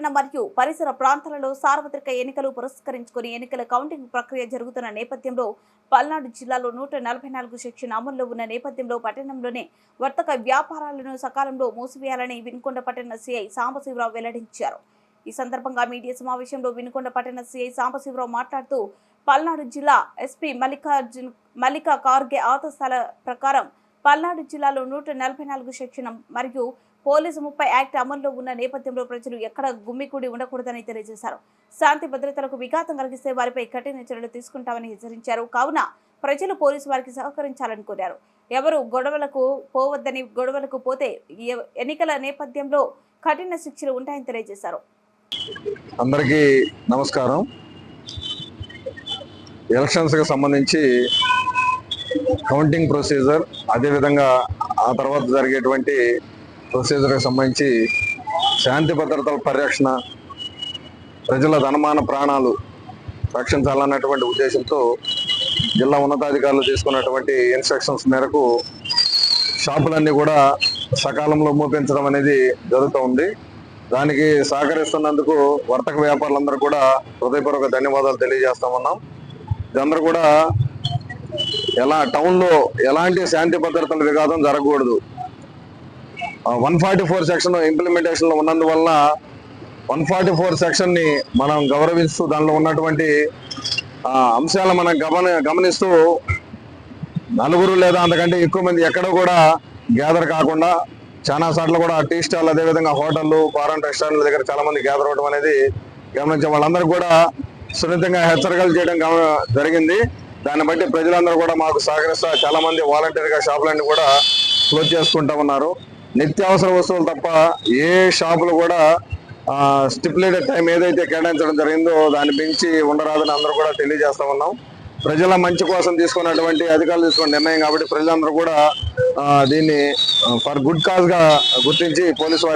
పట్టణ మరియు పరిసర ప్రాంతాలలో సార్వత్రిక ఎన్నికలు పురస్కరించుకుని ఎన్నికల కౌంటింగ్ ప్రక్రియ జరుగుతున్న నేపథ్యంలో పల్నాడు జిల్లాలో 144 సెక్షన్ అమల్లో ఉన్న నేపథ్యంలో పట్టణంలోని వర్తక వ్యాపారాలను సకాలంలో మూసివేయాలని వినుకొండ పట్టణ సిఐ సాంబశివరావు వెల్లడించారు. ఈ సందర్భంగా మీడియా సమావేశంలో వినుకొండ పట్టణ సిఐ సాంబశివరావు మాట్లాడుతూ పల్నాడు జిల్లా ఎస్పీ మల్లికా కార్గే ఆదేశాల ప్రకారం పల్నాడు జిల్లాలో 144 సెక్షన్ మరియు పోలీసు 30 యాక్ట్ అమల్లో ఉన్న నేపథ్యంలో ప్రజలు ఎక్కడ గుమ్మికూడి ఉండకూడదని తెలియజేశారు. శాంతి భద్రతలకు విఘాతం కలిగిస్తే వారిపై కఠిన చర్యలు తీసుకుంటామని హెచ్చరించారు. కావున ప్రజలు పోలీసు వారికి సహకరించాలని కోరారు. ఎవరు గొడవలకు పోవద్దని, గొడవలకు పోతే ఎన్నికల నేపథ్యంలో కఠిన శిక్షలు ఉంటాయని తెలియజేశారు. అందరికీ నమస్కారం. ఎలక్షన్స్ కి సంబంధించి కౌంటింగ్ ప్రొసీజర్, అదేవిధంగా ఆ తర్వాత జరిగేటువంటి ప్రొసీజర్కి సంబంధించి శాంతి భద్రతల పరిరక్షణ, ప్రజల ధనమాన ప్రాణాలు రక్షించాలన్నటువంటి ఉద్దేశంతో జిల్లా ఉన్నతాధికారులు తీసుకున్నటువంటి ఇన్స్ట్రక్షన్స్ మేరకు షాపులన్నీ కూడా సకాలంలో మూపించడం అనేది జరుగుతూ ఉంది. దానికి సహకరిస్తున్నందుకు వర్తక వ్యాపారులందరూ కూడా హృదయపూర్వక ధన్యవాదాలు తెలియజేస్తా ఉన్నాం. ఇదందరూ కూడా టౌన్లో ఎలాంటి శాంతి భద్రతల విఘాతం జరగకూడదు. 144 సెక్షన్ ఇంప్లిమెంటేషన్ లో ఉన్నందువల్ల 144 సెక్షన్ ని మనం గౌరవిస్తూ దానిలో ఉన్నటువంటి అంశాలను మనం గమనిస్తూ నలుగురు లేదా అంతకంటే ఎక్కువ మంది ఎక్కడ కూడా గ్యాదర్ కాకుండా, చాలా సార్లు కూడా టీ స్టాల్, అదేవిధంగా హోటళ్ళు, ఫారెన్ రెస్టారెంట్ల దగ్గర చాలా మంది గ్యాదర్ అవడం అనేది గమనించే వాళ్ళందరూ కూడా సున్నితంగా హెచ్చరికలు చేయడం జరిగింది. దాన్ని బట్టి ప్రజలందరూ కూడా మాకు సహకరిస్తా చాలా మంది వాలంటీర్గా షాపులన్నీ కూడా క్లోజ్ చేసుకుంటా ఉన్నారు. నిత్యావసర వస్తువులు తప్ప ఏ షాపులు కూడా స్టిపులేటెడ్ టైం ఏదైతే కేటాయించడం జరిగిందో దాన్ని పెంచి ఉండరాదని అందరూ కూడా తెలియజేస్తా ఉన్నాం. ప్రజల మంచి కోసం తీసుకున్నటువంటి అధికారులు తీసుకున్న నిర్ణయం కాబట్టి ప్రజలందరూ కూడా దీన్ని ఫర్ గుడ్ కాజ్ గా గుర్తించి పోలీసు వారి